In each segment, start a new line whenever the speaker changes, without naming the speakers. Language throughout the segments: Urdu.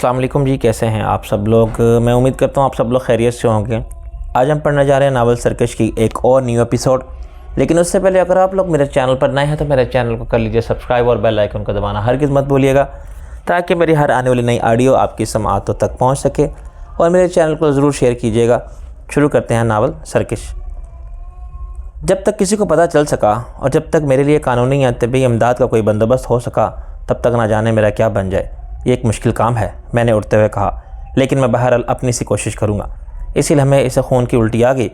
السلام علیکم جی، کیسے ہیں آپ سب لوگ؟ میں امید کرتا ہوں آپ سب لوگ خیریت سے ہوں گے۔ آج ہم پڑھنے جا رہے ہیں ناول سرکش کی ایک اور نیو ایپیسوڈ، لیکن اس سے پہلے اگر آپ لوگ میرے چینل پر نئے ہیں تو میرے چینل کو کر لیجئے سبسکرائب اور بیل آئیکن کو دبانا ہرگز مت بھولیے گا، تاکہ میری ہر آنے والی نئی آڈیو آپ کی سماعتوں تک پہنچ سکے، اور میرے چینل کو ضرور شیئر کیجیے گا۔ شروع کرتے ہیں ناول سرکش۔ جب تک کسی کو پتہ چل سکا اور جب تک میرے لیے قانونی یا طبی امداد کا کوئی بندوبست ہو سکا، تب تک نہ جانے میرا کیا بن جائے۔ یہ ایک مشکل کام ہے، میں نے اٹھتے ہوئے کہا، لیکن میں بہرحال اپنی سی کوشش کروں گا۔ اسی لمحے اسے خون کی الٹی آ گئی۔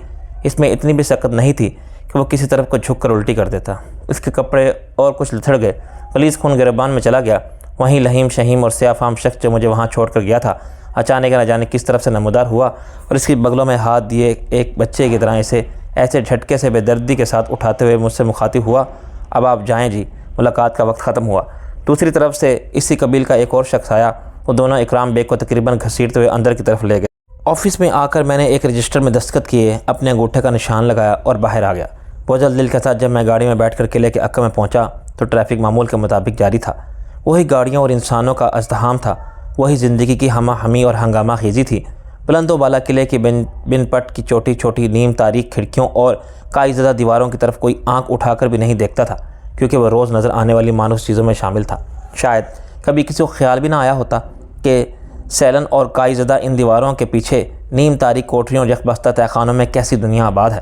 اس میں اتنی بھی سخت نہیں تھی کہ وہ کسی طرف کو جھک کر الٹی کر دیتا۔ اس کے کپڑے اور کچھ لتھڑ گئے، غلیظ خون گریبان میں چلا گیا۔ وہیں لہیم شہیم اور سیاہ فام شخص جو مجھے وہاں چھوڑ کر گیا تھا، اچانک نہ جانے کس طرف سے نمودار ہوا اور اس کی بغلوں میں ہاتھ دیے ایک بچے کی طرح اسے ایسے جھٹکے سے بے دردی کے ساتھ اٹھاتے ہوئے مجھ سے مخاطب ہوا، اب آپ جائیں جی، ملاقات کا وقت ختم ہوا۔ دوسری طرف سے اسی قبیل کا ایک اور شخص آیا۔ وہ دونوں اکرام بیگ کو تقریباً گھسیٹتے ہوئے اندر کی طرف لے گئے۔ آفس میں آ کر میں نے ایک رجسٹر میں دستخط کیے، اپنے انگوٹھے کا نشان لگایا اور باہر آ گیا۔ بوجھل دل کے ساتھ جب میں گاڑی میں بیٹھ کر قلعے کے عکا میں پہنچا تو ٹریفک معمول کے مطابق جاری تھا۔ وہی گاڑیوں اور انسانوں کا ازدحام تھا، وہی زندگی کی ہمہ ہمی اور ہنگامہ خیزی تھی۔ بلند و بالا قلعے کی بن پٹ کی چھوٹی چھوٹی نیم تاریک کھڑکیوں اور کائی زدہ دیواروں کی طرف کوئی آنکھ اٹھا کر بھی نہیں دیکھتا تھا، کیونکہ وہ روز نظر آنے والی مانوس چیزوں میں شامل تھا۔ شاید کبھی کسی کو خیال بھی نہ آیا ہوتا کہ سیلن اور کائی زدہ ان دیواروں کے پیچھے نیم تاریک کوٹریوں اور یخبستہ تہخانوں میں کیسی دنیا آباد ہے۔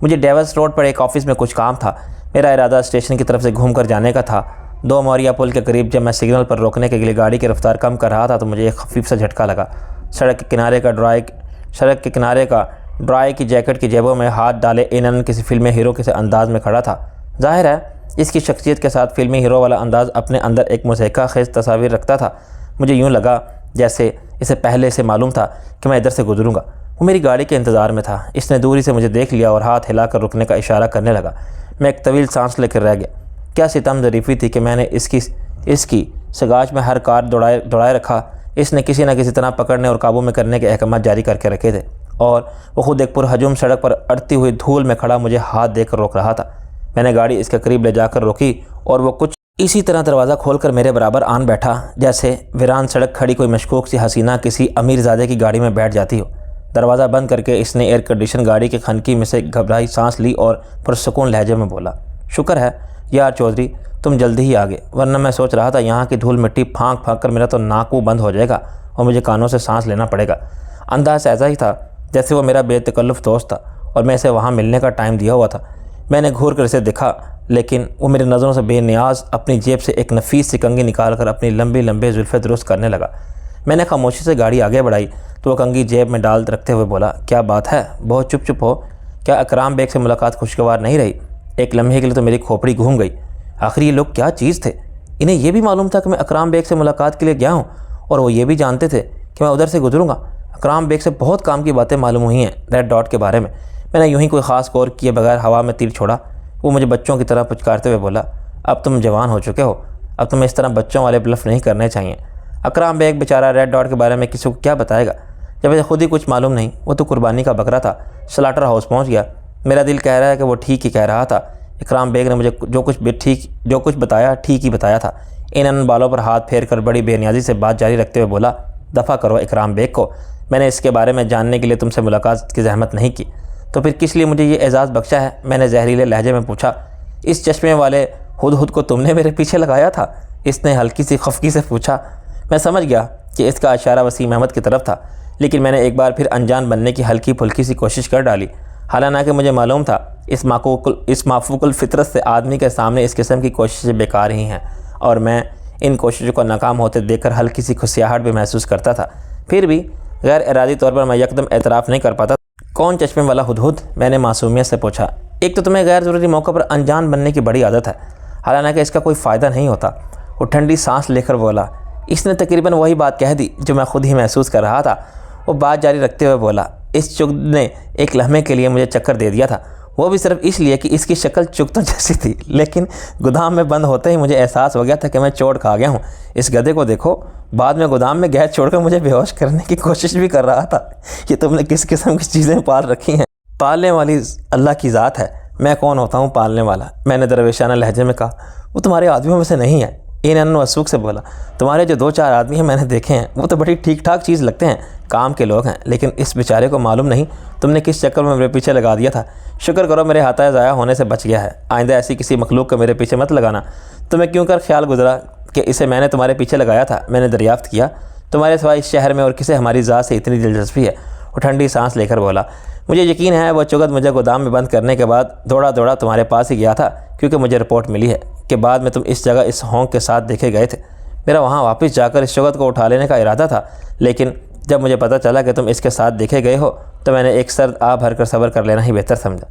مجھے ڈیوس روڈ پر ایک آفس میں کچھ کام تھا۔ میرا ارادہ اسٹیشن کی طرف سے گھوم کر جانے کا تھا۔ 2 موریا پل کے قریب جب میں سگنل پر روکنے کے لیے گاڑی کی رفتار کم کر رہا تھا تو مجھے ایک خفیف سا جھٹکا لگا۔ سڑک کے کنارے کا ڈرائے کی جیکٹ کی جیبوں میں ہاتھ ڈالے اینن کسی فلمی ہیرو کے انداز میں کھڑا تھا۔ ظاہر ہے اس کی شخصیت کے ساتھ فلمی ہیرو والا انداز اپنے اندر ایک مضحکہ خیز تصاویر رکھتا تھا۔ مجھے یوں لگا جیسے اسے پہلے سے معلوم تھا کہ میں ادھر سے گزروں گا۔ وہ میری گاڑی کے انتظار میں تھا۔ اس نے دوری سے مجھے دیکھ لیا اور ہاتھ ہلا کر رکنے کا اشارہ کرنے لگا۔ میں ایک طویل سانس لے کر رہ گیا۔ کیا ستم ظریفی تھی کہ میں نے اس کی سگاج میں ہر کار دوڑائے رکھا۔ اس نے کسی نہ کسی طرح پکڑنے اور قابو میں کرنے کے احکامات جاری کر کے رکھے تھے، اور وہ خود ایک پرہجوم سڑک پر اڑتی ہوئی دھول میں کھڑا مجھے ہاتھ دے کر روک رہا تھا۔ میں نے گاڑی اس کے قریب لے جا کر روکی اور وہ کچھ اسی طرح دروازہ کھول کر میرے برابر آن بیٹھا جیسے ویران سڑک کھڑی کوئی مشکوک سی حسینہ کسی امیر زادے کی گاڑی میں بیٹھ جاتی ہو۔ دروازہ بند کر کے اس نے ایئر کنڈیشن گاڑی کی کھنکی میں سے گھبرائی سانس لی اور پرسکون لہجے میں بولا، شکر ہے یار چودھری، تم جلدی ہی آگے، ورنہ میں سوچ رہا تھا یہاں کی دھول مٹی پھانک پھانک کر میرا تو ناک منہ بند ہو جائے گا اور مجھے کانوں سے سانس لینا پڑے گا۔ انداز ایسا ہی تھا جیسے وہ میرا بے تکلف دوست تھا اور میں اسے وہاں ملنے کا ٹائم دیا ہوا تھا۔ میں نے گھور کر اسے دیکھا، لیکن وہ میری نظروں سے بے نیاز اپنی جیب سے ایک نفیس سی کنگھی نکال کر اپنی لمبی زلفیں درست کرنے لگا۔ میں نے خاموشی سے گاڑی آگے بڑھائی تو وہ کنگھی جیب میں ڈال رکھتے ہوئے بولا، کیا بات ہے، بہت چپ ہو، کیا اکرام بیگ سے ملاقات خوشگوار نہیں رہی؟ ایک لمحے کے لیے تو میری کھوپڑی گھوم گئی۔ آخر یہ لوگ کیا چیز تھے؟ انہیں یہ بھی معلوم تھا کہ میں اکرام بیگ سے ملاقات کے لیے گیا ہوں، اور وہ یہ بھی جانتے تھے کہ میں ادھر سے گزروں گا۔ اکرام بیگ سے بہت کام کی باتیں معلوم ہوئی ہیں ریڈ ڈاٹ کے بارے میں۔ میں نے یوں ہی کوئی خاص غور کیے بغیر ہوا میں تیر چھوڑا۔ وہ مجھے بچوں کی طرح پچکارتے ہوئے بولا، اب تم جوان ہو چکے ہو، اب تمہیں اس طرح بچوں والے بلف نہیں کرنے چاہیے۔ اکرام بیگ بیچارہ ریڈ ڈاٹ کے بارے میں کسی کو کیا بتائے گا جب اسے خود ہی کچھ معلوم نہیں؟ وہ تو قربانی کا بکرا تھا، سلاٹر ہاؤس پہنچ گیا۔ میرا دل کہہ رہا ہے کہ وہ ٹھیک ہی کہہ رہا تھا۔ اکرام بیگ نے مجھے جو کچھ بتایا ٹھیک ہی بتایا تھا۔ ان بالوں پر ہاتھ پھیر کر بڑی بے نیازی سے بات جاری رکھتے ہوئے بولا، دفع کرو اکرام بیگ کو، میں نے اس کے بارے میں جاننے کے لیے تم سے ملاقات کی زحمت نہیں کی، تو پھر کس لیے مجھے یہ اعزاز بخشا ہے؟ میں نے زہریلے لہجے میں پوچھا۔ اس چشمے والے ہدہد کو تم نے میرے پیچھے لگایا تھا؟ اس نے ہلکی سی خفگی سے پوچھا۔ میں سمجھ گیا کہ اس کا اشارہ وسیم احمد کی طرف تھا، لیکن میں نے ایک بار پھر انجان بننے کی ہلکی پھلکی سی کوشش کر ڈالی۔ حالانکہ مجھے معلوم تھا اس معفوق الفطرت سے آدمی کے سامنے اس قسم کی کوششیں بیکار ہی ہیں، اور میں ان کوششوں کو ناکام ہوتے دیکھ کر ہلکی سی کھسیاہٹ بھی محسوس کرتا تھا۔ پھر بھی غیر ارادی طور پر میں یکدم اعتراف نہیں کر پاتا۔ کون چشمے والا ہدہد؟ میں نے معصومیت سے پوچھا۔ ایک تو تمہیں غیر ضروری موقع پر انجان بننے کی بڑی عادت ہے، حالانکہ اس کا کوئی فائدہ نہیں ہوتا۔ وہ ٹھنڈی سانس لے کر بولا۔ اس نے تقریباً وہی بات کہہ دی جو میں خود ہی محسوس کر رہا تھا۔ وہ بات جاری رکھتے ہوئے بولا، اس چغد نے ایک لمحے کے لیے مجھے چکر دے دیا تھا، وہ بھی صرف اس لیے کہ اس کی شکل چغتوں جیسی تھی، لیکن گودام میں بند ہوتے ہی مجھے احساس ہو گیا تھا کہ میں چوٹ کھا گیا ہوں۔ اس گدھے کو دیکھو، بعد میں گودام میں گیس چھوڑ کر مجھے بے ہوش کرنے کی کوشش بھی کر رہا تھا۔ کہ تم نے کس قسم کی چیزیں پال رکھی ہیں؟ پالنے والی اللہ کی ذات ہے، میں کون ہوتا ہوں پالنے والا؟ میں نے درویشانہ لہجے میں کہا۔ وہ تمہارے آدمیوں میں سے نہیں ہے، اینن وسوق سے بولا تمہارے جو 2-4 آدمی ہیں میں نے دیکھے ہیں وہ تو بڑی ٹھیک ٹھاک چیز لگتے ہیں، کام کے لوگ ہیں، لیکن اس بیچارے کو معلوم نہیں تم نے کس چکر میں میرے پیچھے لگا دیا تھا۔ شکر کرو میرے ہاتھ ضائع ہونے سے بچ گیا ہے، آئندہ ایسی کسی مخلوق کو میرے پیچھے مت لگانا۔ تمہیں کیوں کر خیال گزرا کہ اسے میں نے تمہارے پیچھے لگایا تھا؟ میں نے دریافت کیا تمہارے سوائے اس شہر میں اور کسے ہماری ذات سے اتنی دلچسپی ہے؟ وہ ٹھنڈی سانس لے کر بولا مجھے یقین ہے وہ چگت مجھے گودام میں بند کرنے کے بعد دوڑا تمہارے پاس ہی گیا تھا، کیونکہ مجھے رپورٹ ملی ہے کہ بعد میں تم اس جگہ اس ہونک کے ساتھ دیکھے گئے تھے۔ میرا وہاں واپس جا کر اس چگت کو اٹھا لینے کا ارادہ تھا، لیکن جب مجھے پتہ چلا کہ تم اس کے ساتھ دیکھے گئے ہو تو میں نے ایک سرد آب بھر کر صبر کر لینا ہی بہتر سمجھا۔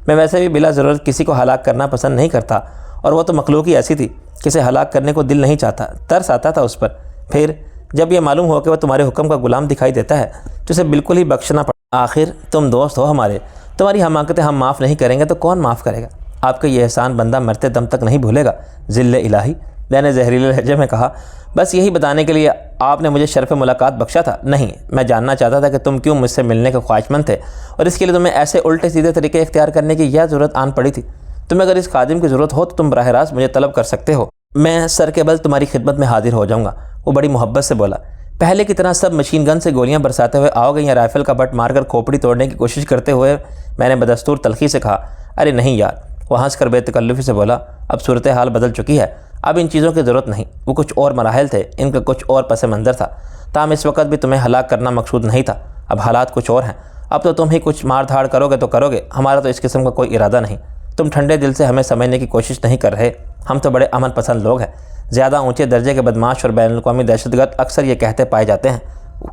میں ویسے بھی بلا ضرورت کسی کو ہلاک کرنا پسند نہیں کرتا، اور وہ تو مخلوق ہی ایسی تھی کہ اسے ہلاک کرنے کو دل نہیں چاہتا، ترس آتا تھا اس پر۔ پھر جب یہ معلوم ہو کہ وہ تمہارے حکم کا غلام دکھائی دیتا ہے تو اسے بالکل ہی بخشنا پڑا۔ آخر تم دوست ہو ہمارے، تمہاری حماقتیں ہم معاف نہیں کریں گے تو کون معاف کرے گا؟ آپ کا یہ احسان بندہ مرتے دم تک نہیں بھولے گا ذل الہی، میں نے زہریلے لہجے میں کہا۔ بس یہی بتانے کے لیے آپ نے مجھے شرف ملاقات بخشا تھا؟ نہیں، میں جاننا چاہتا تھا کہ تم کیوں مجھ سے ملنے کے خواہش مند تھے، اور اس کے لیے تمہیں ایسے الٹے سیدھے طریقے اختیار کرنے کی یہ ضرورت آن پڑی تھی۔ تمہیں اگر اس خادم کی ضرورت ہو تو تم براہ راست مجھے طلب کر سکتے ہو، میں سر کے بل تمہاری خدمت میں حاضر ہو جاؤں گا۔ وہ بڑی محبت سے بولا پہلے کی طرح سب مشین گن سے گولیاں برساتے ہوئے آؤ گے یا رائفل کا بٹ مار کر کھوپڑی توڑنے کی کوشش کرتے ہوئے؟ میں نے بدستور تلخی سے کہا ارے نہیں یار۔ وہ ہنس کر بے تکلفی سے بولا اب صورتحال بدل چکی ہے، اب ان چیزوں کی ضرورت نہیں، وہ کچھ اور مراحل تھے، ان کا کچھ اور پس منظر تھا، تاہم اس وقت بھی تمہیں ہلاک کرنا مقصود نہیں تھا، اب حالات کچھ اور ہیں، اب تو تم ہی کچھ مار دھاڑ کرو گے تو کرو گے، ہمارا تو اس قسم کا کوئی ارادہ نہیں۔ تم ٹھنڈے دل سے ہمیں سمجھنے کی کوشش نہیں کر رہے، ہم تو بڑے امن پسند لوگ ہیں، زیادہ اونچے درجے کے بدماش اور بین الاقوامی دہشت گرد اکثر یہ کہتے پائے جاتے ہیں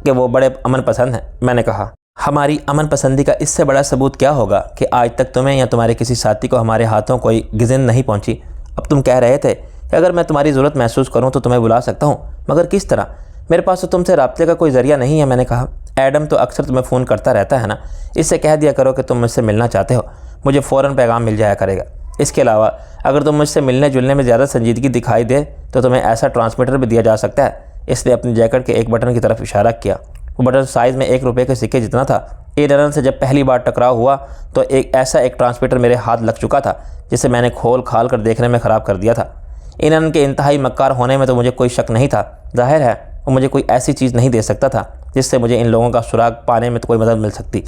کہ وہ بڑے امن پسند ہیں۔ میں نے کہا ہماری امن پسندی کا اس سے بڑا ثبوت کیا ہوگا کہ آج تک تمہیں یا تمہارے کسی ساتھی کو ہمارے ہاتھوں کوئی غذن نہیں پہنچی۔ اب تم کہہ رہے تھے کہ اگر میں تمہاری ضرورت محسوس کروں تو تمہیں بلا سکتا ہوں، مگر کس طرح؟ میرے پاس تو تم سے رابطے کا کوئی ذریعہ نہیں ہے۔ میں نے کہا ایڈم تو اکثر تمہیں فون کرتا رہتا ہے نا، اس سے کہہ دیا کرو کہ تم مجھ سے ملنا چاہتے ہو، مجھے فوراً پیغام مل جایا کرے گا۔ اس کے علاوہ اگر تم مجھ سے ملنے جلنے میں زیادہ سنجیدگی دکھائی دے تو تمہیں ایسا ٹرانسمیٹر بھی دیا جا سکتا ہے۔ اس نے اپنی جیکٹ کے ایک بٹن کی طرف اشارہ کیا، وہ بٹن سائز میں 1 روپے کے سکے جتنا تھا۔ ایڈرن سے جب پہلی بار ٹکراؤ ہوا تو ایک ٹرانسمیٹر میرے ہاتھ لگ چکا تھا جسے میں نے کھول کھال کر دیکھنے میں خراب کر دیا تھا۔ ایڈرن کے انتہائی مکار ہونے میں تو مجھے کوئی شک نہیں تھا، ظاہر ہے وہ مجھے کوئی ایسی چیز نہیں دے سکتا تھا جس سے مجھے ان لوگوں کا سراغ پانے میں تو کوئی مدد مل سکتی۔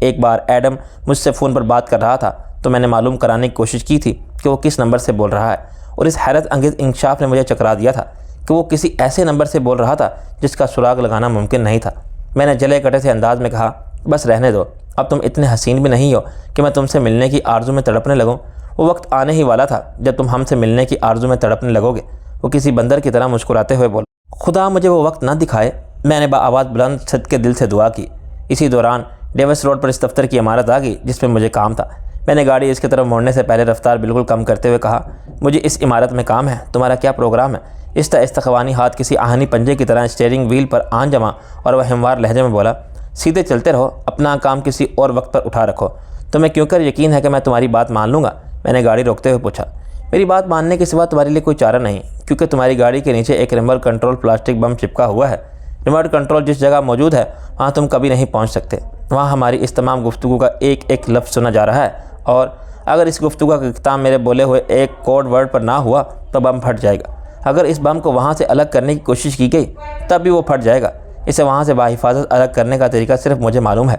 ایک بار ایڈم مجھ سے فون پر بات کر رہا تھا تو میں نے معلوم کرانے کی کوشش کی تھی کہ وہ کس نمبر سے بول رہا ہے، اور اس حیرت انگیز انکشاف نے مجھے چکرا دیا تھا کہ وہ کسی ایسے نمبر سے بول رہا تھا جس کا سراغ لگانا ممکن نہیں تھا۔ میں نے جلے کٹے سے انداز میں کہا بس رہنے دو، اب تم اتنے حسین بھی نہیں ہو کہ میں تم سے ملنے کی آرزو میں تڑپنے لگوں۔ وہ وقت آنے ہی والا تھا جب تم ہم سے ملنے کی آرزو میں تڑپنے لگو گے۔ وہ کسی بندر کی طرح مسکراتے ہوئے بولا خدا مجھے وہ وقت نہ دکھائے۔ میں نے بآواز بلند صدقے دل سے دعا کی۔ اسی دوران ڈیوس روڈ پر اس دفتر کی عمارت آ گئی جس میں مجھے کام تھا۔ میں نے گاڑی اس کی طرف موڑنے سے پہلے رفتار بالکل کم کرتے ہوئے کہا مجھے اس عمارت میں کام ہے، تمہارا کیا پروگرام ہے؟ استخوانی ہاتھ کسی آہنی پنجے کی طرح اسٹیئرنگ وہیل پر آن جما اور وہ ہموار لہجے میں بولا سیدھے چلتے رہو، اپنا کام کسی اور وقت پر اٹھا رکھو۔ تمہیں کیوں کر یقین ہے کہ میں تمہاری بات مان لوں گا؟ میں نے گاڑی روکتے ہوئے پوچھا۔ میری بات ماننے کے سوا تمہارے لیے کوئی چارہ نہیں، کیونکہ تمہاری گاڑی کے نیچے ایک ریموٹ کنٹرول پلاسٹک بم چپکا ہوا ہے۔ ریموٹ کنٹرول جس جگہ موجود ہے وہاں تم کبھی نہیں پہنچ سکتے۔ وہاں ہماری اس تمام گفتگو کا ایک ایک لفظ سنا جا رہا ہے، اور اگر اس گفتگو کا اختتام میرے بولے ہوئے ایک کوڈ ورڈ پر نہ ہوا تو بم پھٹ جائے گا۔ اگر اس بم کو وہاں سے الگ کرنے کی کوشش کی گئی تب بھی وہ پھٹ جائے گا۔ اسے وہاں سے بحفاظت الگ کرنے کا طریقہ صرف مجھے معلوم ہے۔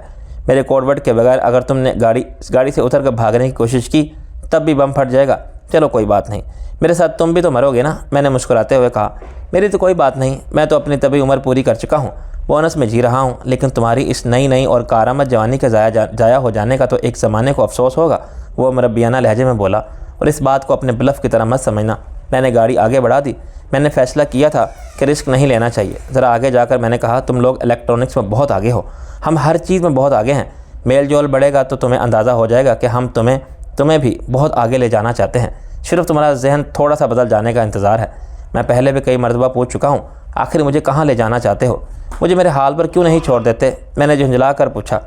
میرے کوڈ ورڈ کے بغیر اگر تم نے گاڑی سے اتر کر بھاگنے کی کوشش کی تب بھی بم پھٹ جائے گا۔ چلو کوئی بات نہیں، میرے ساتھ تم بھی تو مرو گے نا؟ میں نے مسکراتے ہوئے کہا میری تو کوئی بات نہیں، میں تو اپنی طبی عمر پوری کر چکا ہوں، بونس میں جی رہا ہوں، لیکن تمہاری اس نئی اور کارآمد جوانی کے ضائع ہو جانے کا تو ایک زمانے کو افسوس ہوگا۔ وہ مربیانہ لہجے میں بولا، اور اس بات کو اپنے بلف کی طرح مت سمجھنا۔ میں نے گاڑی آگے بڑھا دی۔ میں نے فیصلہ کیا تھا کہ رسک نہیں لینا چاہیے۔ ذرا آگے جا کر میں نے کہا تم لوگ الیکٹرانکس میں بہت آگے ہو، ہم ہر چیز میں بہت آگے ہیں۔ میل جول بڑھے گا تو تمہیں اندازہ ہو جائے گا کہ ہم تمہیں بھی بہت آگے لے جانا چاہتے ہیں، صرف تمہارا ذہن تھوڑا سا بدل جانے کا انتظار ہے۔ میں پہلے بھی کئی مرتبہ پوچھ چکا ہوں، آخر مجھے کہاں لے جانا چاہتے ہو؟ مجھے میرے حال پر کیوں نہیں چھوڑ دیتے؟ میں نے جھنجھلا کر پوچھا۔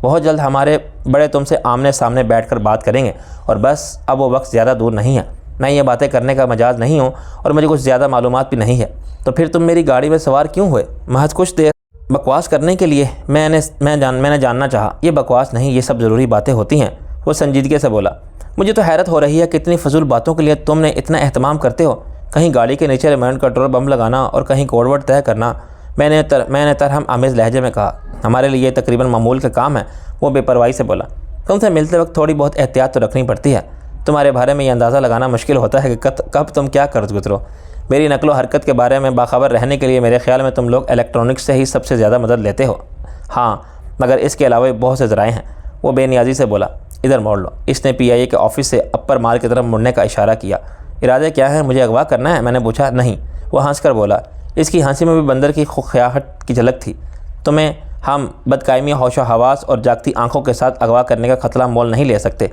بہت جلد ہمارے بڑے تم سے آمنے سامنے بیٹھ کر بات کریں گے، اور بس اب وہ وقت زیادہ دور نہیں ہے۔ میں یہ باتیں کرنے کا مجاز نہیں ہوں اور مجھے کچھ زیادہ معلومات بھی نہیں ہے۔ تو پھر تم میری گاڑی میں سوار کیوں ہوئے؟ محض کچھ دیر بکواس کرنے کے لیے؟ میں نے جاننا چاہا۔ یہ بکواس نہیں، یہ سب ضروری باتیں ہوتی ہیں۔ وہ سنجیدگی سے بولا، مجھے تو حیرت ہو رہی ہے کہ اتنی فضول باتوں کے لیے تم نے اتنا اہتمام کرتے ہو۔ کہیں گاڑی کے نیچے ریموٹ کنٹرول بم لگانا اور کہیں کوڈ ورڈ طے کرنا۔ میں نے ترہم آمیز لہجے میں کہا، ہمارے لیے یہ تقریباً معمول کا کام ہے۔ وہ بے پرواہی سے بولا، تم سے ملتے وقت تھوڑی بہت احتیاط تو رکھنی پڑتی ہے۔ تمہارے بارے میں یہ اندازہ لگانا مشکل ہوتا ہے کہ کب تم کیا قرض گزرو۔ میری نقل و حرکت کے بارے میں باخبر رہنے کے لیے میرے خیال میں تم لوگ الیکٹرانکس سے ہی سب سے زیادہ مدد لیتے ہو۔ ہاں، مگر اس کے علاوہ بہت سے ذرائع ہیں۔ وہ بے نیازی سے بولا، ادھر موڑ لو۔ اس نے پی آئی اے کے آفس سے اپر مال کی طرف مڑنے کا اشارہ کیا۔ ارادے کیا ہیں؟ مجھے اغوا کرنا ہے؟ میں نے پوچھا۔ نہیں، وہ ہنس کر بولا۔ اس کی ہنسی میں بھی بندر کی خواہٹ کی جھلک تھی۔ تمہیں ہم بدقائمی ہوش و حواس اور جاگتی آنکھوں کے ساتھ اغوا کرنے کا خطرہ مول نہیں لے سکتے۔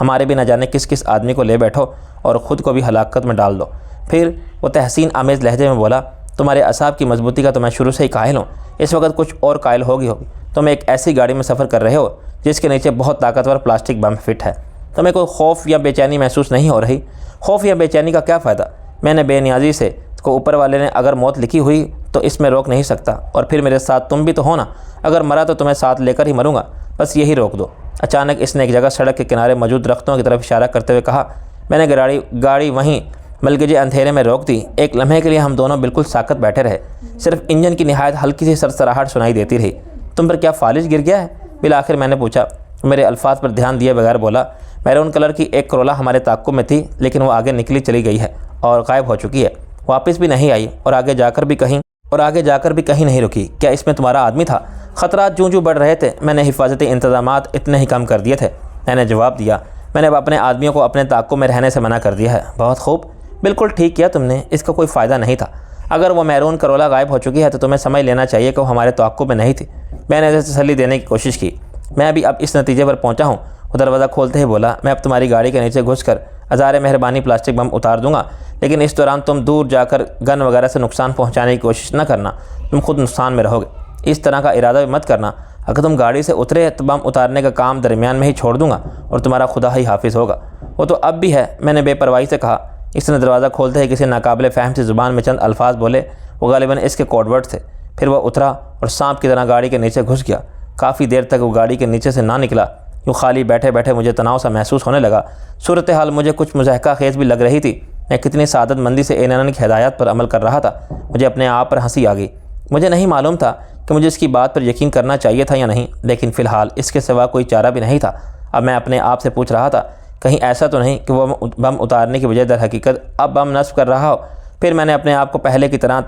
ہمارے بھی نہ جانے کس آدمی کو لے بیٹھو اور خود کو بھی ہلاکت میں ڈال دو۔ پھر وہ تحسین آمیز لہجے میں بولا، تمہارے اعصاب کی مضبوطی کا تو میں شروع سے ہی قائل ہوں۔ اس وقت کچھ اور قائل ہوگی۔ تم ایک ایسی گاڑی میں سفر کر رہے ہو جس کے نیچے بہت طاقتور پلاسٹک بم فٹ ہے۔ تمہیں کوئی خوف یا بے چینی محسوس نہیں ہو رہی؟ خوف یا بے چینی کا کیا فائدہ؟ میں نے بے نیازی سے کو اوپر والے نے اگر موت لکھی ہوئی تو اس میں روک نہیں سکتا، اور پھر میرے ساتھ تم بھی تو ہو نا۔ اگر مرا تو تمہیں ساتھ لے کر ہی مروں گا، بس یہی روک دو۔ اچانک اس نے ایک جگہ سڑک کے کنارے موجود درختوں کی طرف اشارہ کرتے ہوئے کہا۔ میں نے گاڑی وہیں ملگجے اندھیرے میں روک دی۔ ایک لمحے کے لیے ہم دونوں بالکل ساکت بیٹھے رہے۔ صرف انجن کی نہایت ہلکی سی سرسراہٹ سنائی دیتی رہی۔ تم پر کیا فالج گر گیا ہے؟ بالآخر میں نے پوچھا۔ میرے الفاظ پر دھیان دیے بغیر بولا، میرون کلر کی ایک کرولا ہمارے تعاقب میں تھی، لیکن وہ آگے نکلی چلی گئی ہے اور غائب ہو چکی ہے، واپس بھی نہیں آئی، اور آگے جا کر بھی کہیں نہیں رکی۔ کیا اس میں تمہارا آدمی تھا؟ خطرات جوں بڑھ رہے تھے، میں نے حفاظتی انتظامات اتنے ہی کم کر دیے تھے۔ میں نے جواب دیا، میں نے اپنے آدمیوں کو اپنے تعاقب میں رہنے سے منع کر دیا ہے۔ بہت خوب، بالکل ٹھیک کیا تم نے، اس کا کوئی فائدہ نہیں تھا۔ اگر وہ میرون کرولا غائب ہو چکی ہے تو تمہیں سمجھ لینا چاہیے کہ وہ ہمارے تعاقب میں نہیں تھی۔ میں نے اسے تسلی دینے کی کوشش کی۔ میں بھی اب اس نتیجے پر پہنچا ہوں۔ وہ دروازہ کھولتے ہی بولا، میں اب تمہاری گاڑی کے نیچے گھس کر ہزار مہربانی پلاسٹک بم اتار دوں گا، لیکن اس دوران تم دور جا کر گن وغیرہ سے نقصان پہنچانے کی کوشش نہ کرنا، تم خود نقصان میں رہو گے۔ اس طرح کا ارادہ بھی مت کرنا۔ اگر تم گاڑی سے اترے تو بم اتارنے کا کام درمیان میں ہی چھوڑ دوں گا اور تمہارا خدا ہی حافظ ہوگا۔ وہ تو اب بھی ہے، میں نے بے پرواہی سے کہا۔ اس نے دروازہ کھولتے ہی کسی ناقابل فہم سی زبان میں چند الفاظ بولے، وہ غالباً اس کے کوڈ ورڈ تھے۔ پھر وہ اترا اور سانپ کی طرح گاڑی کے نیچے گھس گیا۔ کافی دیر تک وہ گاڑی کے نیچے سے نہ نکلا۔ یوں خالی بیٹھے بیٹھے مجھے تناؤ سا محسوس ہونے لگا۔ صورتحال مجھے کچھ مضحکہ خیز بھی لگ رہی تھی۔ میں کتنی سعادت مندی سے اینن کی ہدایات پر عمل کر رہا تھا، مجھے اپنے آپ پر ہنسی آ گئی۔ مجھے نہیں معلوم تھا کہ مجھے اس کی بات پر یقین کرنا چاہیے تھا یا نہیں، لیکن فی الحال اس کے سوا کوئی چارہ بھی نہیں تھا۔ اب میں اپنے آپ سے پوچھ رہا تھا، کہیں ایسا تو نہیں کہ وہ بم اتارنے کی بجائے در حقیقت اب بم نصب کر رہا ہو؟ پھر میں نے اپنے آپ کو پہلے کی طرح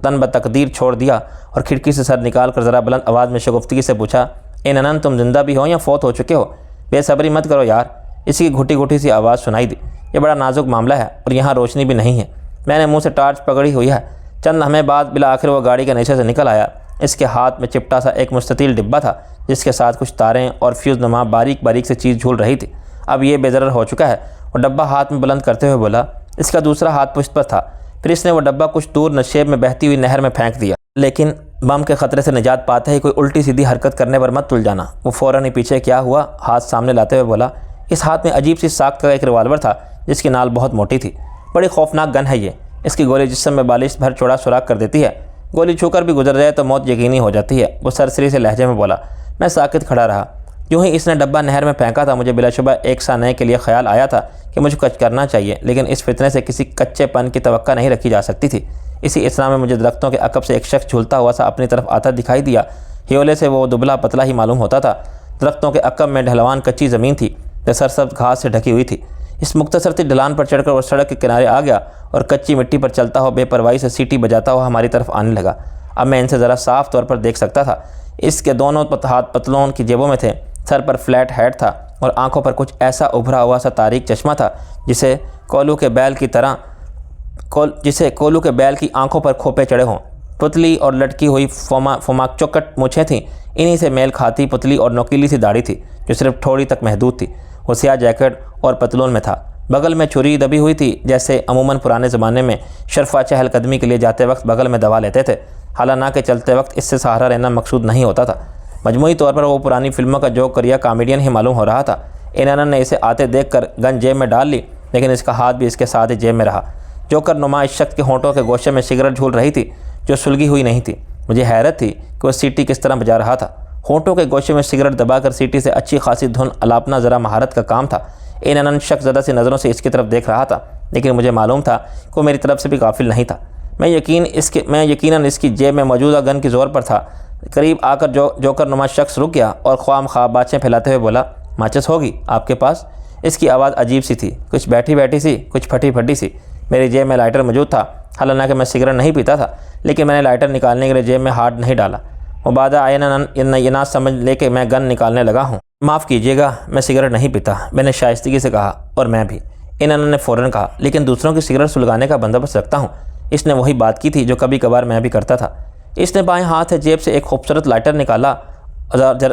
تن بتقدیر چھوڑ دیا اور کھڑکی سے سر نکال کر ذرا بلند آواز میں شگفتگی سے پوچھا، اینن تم زندہ بھی ہو یا فوت ہو چکے ہو؟ بے صبری مت کرو یار۔ اسی کی گھٹی گھٹی سی آواز سنائی دی۔ یہ بڑا نازک معاملہ ہے اور یہاں روشنی بھی نہیں ہے۔ میں نے منہ سے ٹارچ پکڑی ہوئی ہے۔ چند لمحے بعد بالآخر وہ گاڑی کے نیچے سے نکل آیا۔ اس کے ہاتھ میں چپٹا سا ایک مستطیل ڈبہ تھا جس کے ساتھ کچھ تاریں اور فیوز نما باریک سے چیز جھول رہی تھی۔ اب یہ بے ضرر ہو چکا ہے۔ وہ ڈبہ ہاتھ میں بلند کرتے ہوئے بولا۔ اس کا دوسرا ہاتھ پشت پر تھا۔ پھر اس نے وہ ڈبہ کچھ دور نشیب میں بہتی ہوئی نہر میں پھینک دیا، لیکن بم کے خطرے سے نجات پاتے ہی کوئی الٹی سیدھی حرکت کرنے پر مت تل جانا۔ وہ فوراً ہی پیچھے کیا ہوا، ہاتھ سامنے لاتے ہوئے بولا۔ اس ہاتھ میں عجیب سی ساخت کا ایک ریوالور تھا جس کی نال بہت موٹی تھی۔ بڑی خوفناک گن ہے یہ۔ اس کی گولی جسم میں بالش بھر چوڑا سوراخ کر دیتی ہے۔ گولی چھو کر بھی گزر جائے تو موت یقینی ہو جاتی ہے۔ وہ سرسری سے لہجے میں بولا۔ میں ساکت کھڑا رہا۔ یوں ہی اس نے ڈبہ نہر میں پھینکا تھا، مجھے بلا شبہ ایک سانحے کے لیے خیال آیا تھا کہ مجھے کچھ کرنا چاہیے، لیکن اس فتنے سے کسی کچے پن کی توقع نہیں رکھی جا سکتی تھی۔ اسی اسنا میں مجھے درختوں کے عقب سے ایک شخص جھولتا ہوا سا اپنی طرف آتا دکھائی دیا۔ ہیولے سے وہ دبلا پتلا ہی معلوم ہوتا تھا۔ درختوں کے عقب میں ڈھلوان کچی زمین تھی جو سرسبز گھاس سے ڈھکی ہوئی تھی۔ اس مختصر سی ڈھلان پر چڑھ کر وہ سڑک کے کنارے آ گیا اور کچی مٹی پر چلتا ہوا بے پرواہی سے سیٹی بجاتا ہوا ہماری طرف آنے لگا۔ اب میں ان سے ذرا صاف طور پر دیکھ سکتا تھا۔ اس کے دونوں ہاتھ پتلون کی جیبوں میں تھے، سر پر فلیٹ ہیڈ تھا اور آنکھوں پر کچھ ایسا ابھرا ہوا سا تاریک چشمہ تھا جسے کولو کے بیل کی آنکھوں پر کھوپے چڑھے ہوں۔ پتلی اور لٹکی ہوئی فماک چوکٹ مونچھیں تھیں، انہی سے میل کھاتی پتلی اور نوکیلی سی داڑھی تھی جو صرف تھوڑی تک محدود تھی۔ وہ سیاہ جیکٹ اور پتلون میں تھا، بغل میں چھری دبی ہوئی تھی، جیسے عموماً پرانے زمانے میں شرفا چہل قدمی کے لیے جاتے وقت بغل میں دبا لیتے تھے، حالانکہ چلتے وقت اس سے سہارا لینا مقصود نہیں ہوتا تھا۔ مجموعی طور پر وہ پرانی فلموں کا جوک کریا کامیڈین ہی معلوم ہو رہا تھا۔ اینن نے اسے آتے دیکھ کر گن جیب میں ڈال لی، لیکن اس کا ہاتھ بھی اس کے ساتھ ہی جیب میں رہا۔ جوکر نما اس شخص کے ہونٹوں کے گوشے میں سگریٹ جھول رہی تھی جو سلگی ہوئی نہیں تھی۔ مجھے حیرت تھی کہ وہ سیٹی کس طرح بجا رہا تھا۔ ہونٹوں کے گوشے میں سگریٹ دبا کر سیٹی سے اچھی خاصی دھن الاپنا ذرا مہارت کا کام تھا۔ اینن شک زدہ سی نظروں سے اس کی طرف دیکھ رہا تھا، لیکن مجھے معلوم تھا کہ وہ میری طرف سے بھی غافل نہیں تھا۔ میں یقیناً اس کی جیب میں موجودہ گن کی زور پر تھا۔ قریب آ کر جوکر نما شخص رک گیا اور خواہ مخواہ باتیں پھیلاتے ہوئے بولا، ماچس ہوگی آپ کے پاس؟ اس کی آواز عجیب سی تھی، کچھ بیٹھی سی، کچھ پھٹی پھٹی سی۔ میری جیب میں لائٹر موجود تھا، حالانکہ میں سگریٹ نہیں پیتا تھا، لیکن میں نے لائٹر نکالنے کے لیے جیب میں ہاتھ نہیں ڈالا۔ مبادہ یہ نہ سمجھ لے کہ میں گن نکالنے لگا ہوں۔ معاف کیجیے گا، میں سگریٹ نہیں پیتا، میں نے شائستگی سے کہا۔ اور میں بھی، انہوں نے فوراً کہا، لیکن دوسروں کی سگریٹ سلگانے کا بندوبست رکھتا ہوں۔ اس نے وہی بات کی تھی جو کبھی کبھار میں بھی کرتا تھا۔ اس نے بائیں ہاتھ جیب سے ایک خوبصورت لائٹر نکالا،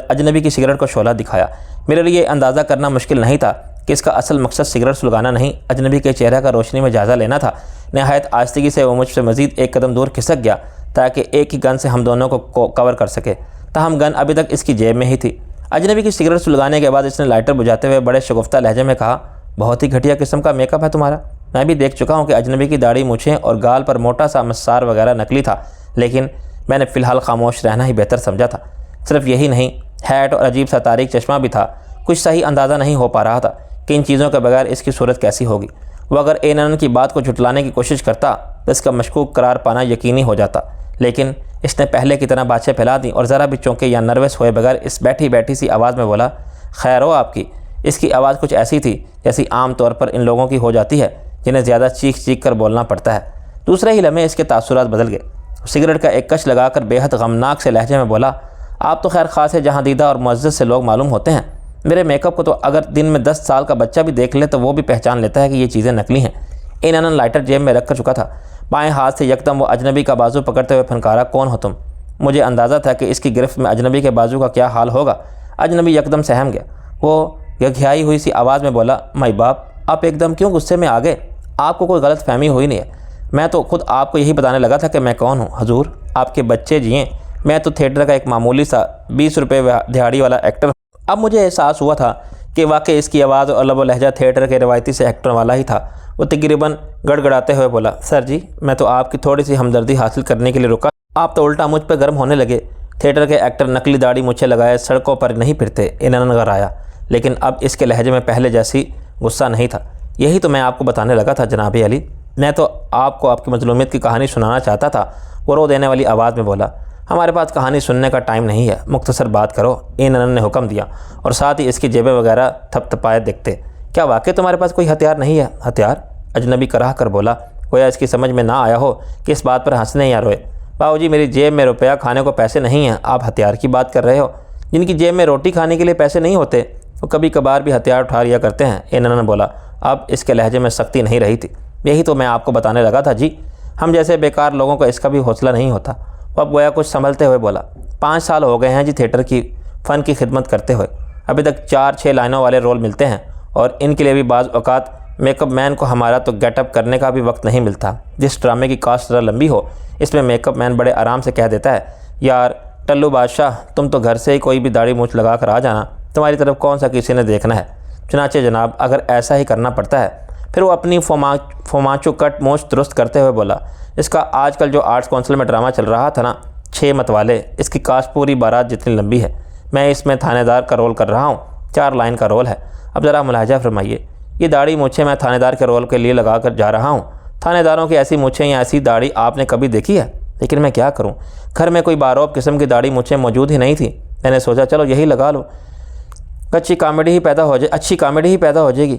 اجنبی کی سگریٹ کو شعلہ دکھایا۔ میرے لیے اندازہ کرنا مشکل نہیں تھا کہ اس کا اصل مقصد سگریٹ سلگانا نہیں، اجنبی کے چہرے کا روشنی میں جائزہ لینا تھا۔ نہایت آہستگی سے وہ مجھ سے مزید ایک قدم دور کھسک گیا تاکہ ایک ہی گن سے ہم دونوں کو کور کر سکے، تاہم گن ابھی تک اس کی جیب میں ہی تھی۔ اجنبی کی سگریٹ سلگانے کے بعد اس نے لائٹر بجھاتے ہوئے بڑے شگفتہ لہجے میں کہا، بہت ہی گھٹیا قسم کا میک اپ ہے تمہارا۔ میں بھی دیکھ چکا ہوں کہ اجنبی کی داڑھی مونچھیں اور گال پر موٹا سا مسار وغیرہ نکلی تھا، لیکن میں نے فی الحال خاموش رہنا ہی بہتر سمجھا تھا۔ صرف یہی نہیں، ہیٹ اور عجیب سا تاریک چشمہ بھی تھا۔ کچھ صحیح اندازہ نہیں ہو پا رہا تھا کہ ان چیزوں کے بغیر اس کی صورت کیسی ہوگی۔ وہ اگر اینن کی بات کو جھٹلانے کی کوشش کرتا تو اس کا مشکوک قرار پانا یقینی ہو جاتا، لیکن اس نے پہلے کی طرح باتیں پھیلا دیں اور ذرا بھی چونکے یا نروس ہوئے بغیر اس بیٹھی سی آواز میں بولا، خیر ہو آپ کی۔ اس کی آواز کچھ ایسی تھی جیسی عام طور پر ان لوگوں کی ہو جاتی ہے جنہیں زیادہ چیخ کر بولنا پڑتا ہے۔ دوسرے ہی لمحے اس کے تاثرات بدل گئے۔ سگریٹ کا ایک کش لگا کر بے حد غمناک سے لہجے میں بولا، آپ تو خیر خاص ہے جہاں دیدہ اور معزز سے لوگ معلوم ہوتے ہیں۔ میرے میک اپ کو تو اگر دن میں 10 سال کا بچہ بھی دیکھ لے تو وہ بھی پہچان لیتا ہے کہ یہ چیزیں نکلی ہیں۔ انہوں لائٹر جیب میں رکھ کر چکا تھا۔ بائیں ہاتھ سے یکدم وہ اجنبی کا بازو پکڑتے ہوئے پھنکارا، کون ہو تم؟ مجھے اندازہ تھا کہ اس کی گرفت میں اجنبی کے بازو کا کیا حال ہوگا۔ اجنبی یکدم سہم گیا۔ وہ گھیائی ہوئی سی آواز میں بولا، مائی باپ، آپ ایک دم کیوں غصے میں آ گئے؟ آپ کو کوئی غلط فہمی ہوئی نہیں ہے۔ میں تو خود آپ کو یہی بتانے لگا تھا کہ میں کون ہوں۔ حضور، آپ کے بچے جئیں، میں تو تھیٹر کا ایک معمولی سا 20 روپے دہاڑی والا ایکٹر ہوں۔ اب مجھے احساس ہوا تھا کہ واقعی اس کی آواز اور لب و لہجہ تھیٹر کے روایتی سے ایکٹر والا ہی تھا۔ وہ تقریباً گڑ گڑاتے ہوئے بولا، سر جی، میں تو آپ کی تھوڑی سی ہمدردی حاصل کرنے کے لیے رکا، آپ تو الٹا مجھ پہ گرم ہونے لگے۔ تھیٹر کے ایکٹر نکلی داڑھی مچھے لگائے سڑکوں پر نہیں پھرتے، انہوں غرایا، لیکن اب اس کے لہجے میں پہلے جیسی غصہ نہیں تھا۔ یہی تو میں آپ کو بتانے لگا تھا جناب علی، میں تو آپ کو آپ کی مظلومیت کی کہانی سنانا چاہتا تھا۔ وہ رو دینے والی آواز میں بولا، ہمارے پاس کہانی سننے کا ٹائم نہیں ہے، مختصر بات کرو، انہوں نے حکم دیا، اور ساتھ ہی اس کی جیبیں وغیرہ تھپ تھپائے دیکھتے۔ کیا واقعی تمہارے پاس کوئی ہتھیار نہیں ہے؟ ہتھیار؟ اجنبی کراہ کر بولا، گویا اس کی سمجھ میں نہ آیا ہو کہ اس بات پر ہنسنے یا روئے۔ باؤ جی، میری جیب میں روپیہ کھانے کو پیسے نہیں ہیں، آپ ہتھیار کی بات کر رہے ہو؟ جن کی جیب میں روٹی کھانے کے لیے پیسے نہیں ہوتے وہ کبھی کبھار بھی ہتھیار اٹھا لیا کرتے ہیں، انہوں نے بولا۔ اب اس کے لہجے میں سختی نہیں رہی تھی۔ یہی تو میں آپ کو بتانے لگا تھا جی، ہم جیسے بیکار لوگوں کو اس کا بھی حوصلہ نہیں ہوتا۔ وہ اب گویا کچھ سنبھلتے ہوئے بولا، 5 سال ہو گئے ہیں جی تھیٹر کی فن کی خدمت کرتے ہوئے، ابھی تک 4-6 لائنوں والے رول ملتے ہیں، اور ان کے لیے بھی بعض اوقات میک اپ مین کو ہمارا تو گیٹ اپ کرنے کا بھی وقت نہیں ملتا۔ جس ڈرامے کی کاسٹ ذرا لمبی ہو، اس میں میک اپ مین بڑے آرام سے کہہ دیتا ہے، یار ٹلو بادشاہ، تم تو گھر سے ہی کوئی بھی داڑھی مونچھ لگا کر آ جانا، تمہاری طرف کون سا کسی نے دیکھنا ہے۔ چنانچہ جناب، اگر ایسا ہی کرنا پڑتا ہے۔ پھر وہ اپنی فومانچو کٹ مونچھ درست کرتے ہوئے بولا، اس کا آج کل جو آرٹس کونسل میں ڈرامہ چل رہا تھا نا، 6 متوالے، اس کی کاسٹ پوری بارات جتنی لمبی ہے۔ میں اس میں تھانے دار کا رول کر رہا ہوں، 4 لائن کا رول ہے۔ اب ذرا ملاحظہ فرمائیے، یہ داڑھی مونچھیں میں تھانے دار کے رول کے لیے لگا کر جا رہا ہوں۔ تھانے داروں کی ایسی مونچھیں یا ایسی داڑھی آپ نے کبھی دیکھی ہے؟ لیکن میں کیا کروں، گھر میں کوئی باروب قسم کی داڑھی مونچھیں موجود ہی نہیں تھی۔ میں نے سوچا چلو یہی لگا لو، اچھی کامیڈی ہی پیدا ہو جائے گی۔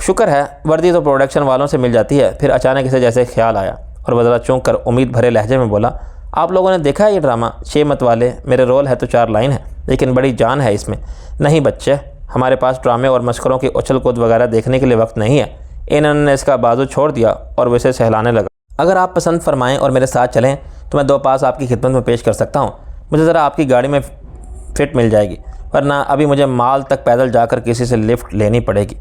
شکر ہے وردی تو پروڈکشن والوں سے مل جاتی ہے۔ پھر اچانک اسے جیسے خیال آیا اور وہ ذرا چونک کر امید بھرے لہجے میں بولا، آپ لوگوں نے دیکھا ہے یہ ڈرامہ 6 متوالے؟ میرے رول ہے تو 4 لائن ہے، لیکن بڑی جان ہے اس میں۔ نہیں بچے، ہمارے پاس ڈرامے اور مسخروں کی اچھل کود وغیرہ دیکھنے کے لیے وقت نہیں ہے۔ انہوں نے اس کا بازو چھوڑ دیا اور وہ اسے سہلانے لگا۔ اگر آپ پسند فرمائیں اور میرے ساتھ چلیں تو میں 2 پاس آپ کی خدمت میں پیش کر سکتا ہوں۔ مجھے ذرا آپ کی گاڑی میں فٹ مل جائے گی، ورنہ ابھی مجھے مال تک پیدل جا کر کسی سے لفٹ لینی پڑے گی۔